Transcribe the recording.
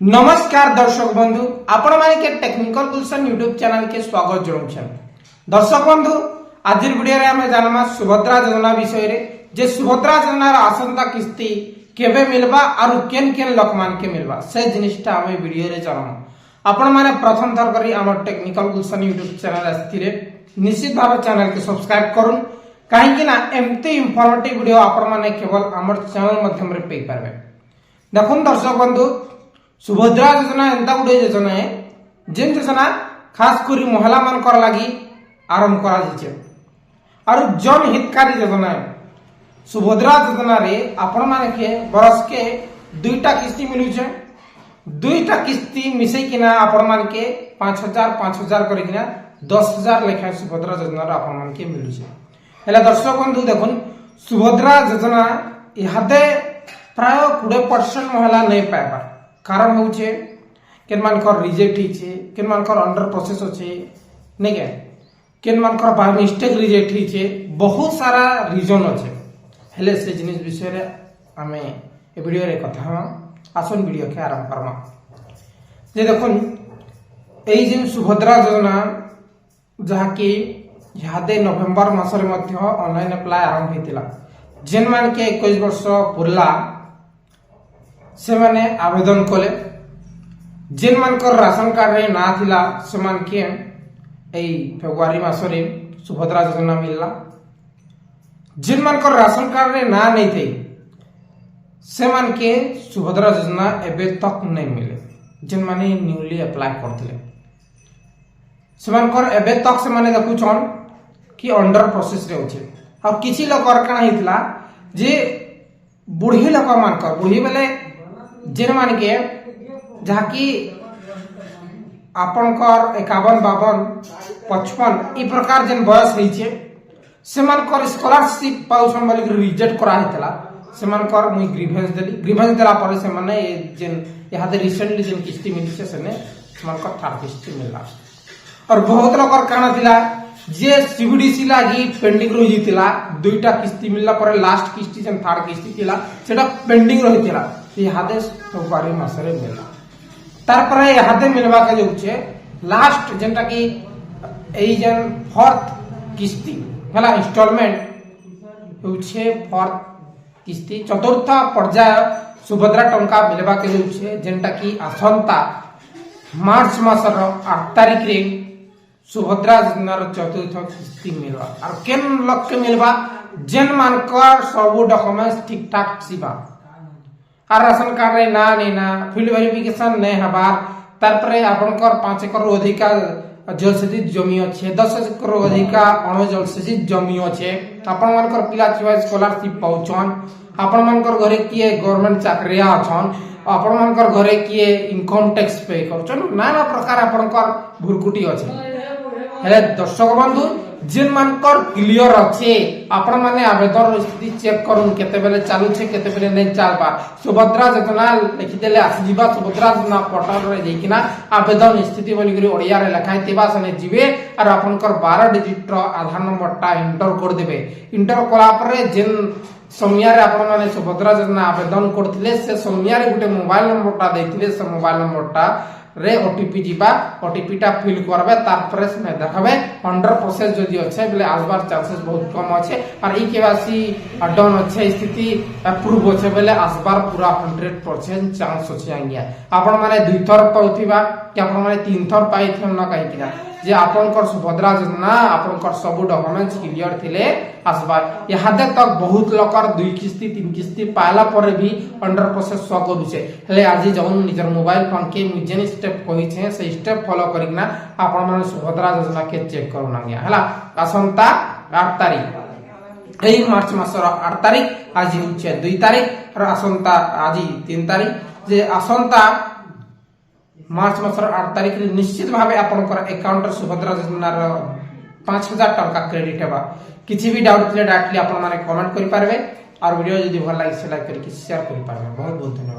नमस्कार दर्शक बंधु आपण माने के टेक्निकल गुलशन यूट्यूब चैनल के स्वागत जणाउछन। दर्शक बंधु आज वीडियो रे हमें जानमा सुभद्रा योजना विषय रे जे सुभद्रा योजना रा आसंता किस्ती केबे मिलबा आरु केन केन लोक मान के मिलबा से जिनिसटा हमें वीडियो रे जानम। आपण माने प्रथम थर करी हमर टेक्निकल गुलशन यूट्यूब चैनल आस्थिले निश्चित भाव चैनल के सब्सक्राइब करूं काहे कि ना एमते इंफॉर्मेटिव वीडियो आपण माने केवल हमर चैनल माध्यम रे पे पारबे। देखुन दर्शक बंधु सुभद्रा योजना एंता गुटे योजना है जेन योजना खास करी महिला मान कर लागी आरंभ करा जायछे और जन हितकारी योजना है। सुभद्रा योजना रे आपण माने के बरस के दुईटा किस्ती मिलुछे। दुईटा किस्ती मिसै किना आपण मान के 5000 करी किना 10000 लेखा सुभद्रा योजना रे आपण मान के मिलुछे। हेला दर्शक बंधु देखुन सुभद्रा योजना इहादे प्राय 20% महिला नहीं पाइबा कारण होचे केन मानकर रिजेक्ट हिचे केन मानकर अंडर प्रोसेस होचे नै के केन मानकर बाय मिस्टेक रिजेक्ट हिचे बहुत सारा रीजन होचे। हेले से जिनिस विषय रे हमें ए वीडियो रे कथा हम आसन वीडियो के आरंभ करमा। जे देखुन एई जे सुभद्रा योजना जहा कि यादे नवेम्बर मास रे मध्य ऑनलाइन अप्लाई आरंभ हेतिला। जेन मान के 21 वर्ष पुरला से माने आवेदन कले। जेन मानकर राशन कार्ड रे ना थिला से मान के एई फेब्रुआरी मास रे सुभद्रा योजना मिलला। जेन मानकर राशन कार्ड रे ना नहीं थे से मान के सुभद्रा योजना एबे तक नहीं मिले। जेन माने न्यूली अप्लाई करथिले से मानकर एबे तक से माने देखुछन कि अंडर प्रोसेस रे होचे। और किछि लोक काना हितला जे बुढ़ी लोक मानकर बुढ़ी बेले जेन मान के जहा कि आपनकर 51 52 55 ई प्रकार जेन बयस रहिछे से मानकर स्कॉलरशिप पाउछन बोली रिजेक्ट करा हितला। से मानकर मुई ग्रीवेंस देला पर से माने जेन यादे रिसेंटली जेन किस्ती मिलছে से मानकर थर्ड किस्ती मिलला। और बहुत लोक काना थिला जे सीबीडीसी लागी पेंडिंग रहितिला दुईटा किस्ती मिलला पर लास्ट किस्ती जेन थर्ड किस्ती थिला सेटा पेंडिंग रहितिला इहादे फेब्रुआरी मास रे मिलला। तार पर इहादे मिलबा के जो छे लास्ट जेनटा कि एई जेन फोर्थ किस्ती हला इंस्टॉलमेंट होछे फोर्थ किस्ती चतुर्थ पर्याय सुभद्रा टंका मिलबा के जो छे जेनटा कि आसंता मार्च मास रो 8 तारिख रे सुभद्रा योजना रो चतुर्थ किस्ती मिलबा। और केन लोक के मिलबा जेन मानकर सब डॉक्यूमेंट्स ठीक ठाक सिबा और राशन कार्ड रे ना नहीं ना फील्ड वेरिफिकेशन नहीं हबार तार पर आपनकर 5 एकड़ अधिका जलसेचित जमी अच्छे 10 एकड़ अधिका अण जलसेचित जमी अच्छे आपण मानकर पिला छुआ स्कॉलरशिप पाउछन आपण मानकर घरे किए गवर्नमेंट चाकरिया अछन आपण मानकर घरे किए इनकम टैक्स पे करछन नाना प्रकार आपनकर भुरकुटी अच्छे। हेले दर्शक बंधु जेन मानकर क्लियर अच्छे आपण माने आवेदन स्थिति चेक करूं केते बेले चालू छे केते बेले नहीं चालबा सुभद्रा योजना लिखि देले आसीबा सुभद्रा योजना पोर्टल रे जेकिना आवेदन स्थिति बोली करी ओडिया रे लिखाइतेबा सने जिवे और आपनकर 12 डिजिट रो आधार नंबर टा एंटर कर देबे। एंटर कला पर जेन सोमिया रे आपण माने सुभद्रा योजना आवेदन करथिले से सोमिया रे गुटे मोबाइल नंबर टा दैथिले से मोबाइल नंबर टा रे ओटीपी जीवा ओटीपी टा फिल करबे तार पर से देखबे अंडर प्रोसेस जदी अच्छे बेले आसबार चांसेस बहुत कम अच्छे और ई केवासी डन अच्छे स्थिति अप्रूव अच्छे बेले आसबार पूरा 100% चांस अच्छे आंगिया। आपण माने दुई थर पाउथिबा कि आपण माने तीन थर पाइथम न कहि किना जे आपनकर सुभद्रा योजना आपनकर सब डॉक्यूमेंट्स क्लियर थिले आसबार यहादे तक बहुत लोकर दुई किस्ती तीन किस्ती पाला पर भी अंडर प्रोसेस सो करूछे। हेले आज जौन निजर मोबाइल फोन के जेन स्टेप कहि छे से स्टेप फॉलो करिकना आपण माने सुभद्रा योजना के चेक करूना गया हला। आसंता 8 तारिख एई मार्च मासर 8 तारिख आज होचे 2 तारिख और आसंता आज 3 तारिख जे आसंता मार्च मासर 8 तारिख रे निश्चित भाबे आपनकर अकाउंट सुभद्रा योजना रो 5000 टका क्रेडिट हेबा। किछि भी डाउट थिले डायरेक्टली आपण माने कमेंट करि पारबे और वीडियो जदि भल लागे से लाइक करि शेयर करि पारबे। बहुत बहुत धन्यवाद।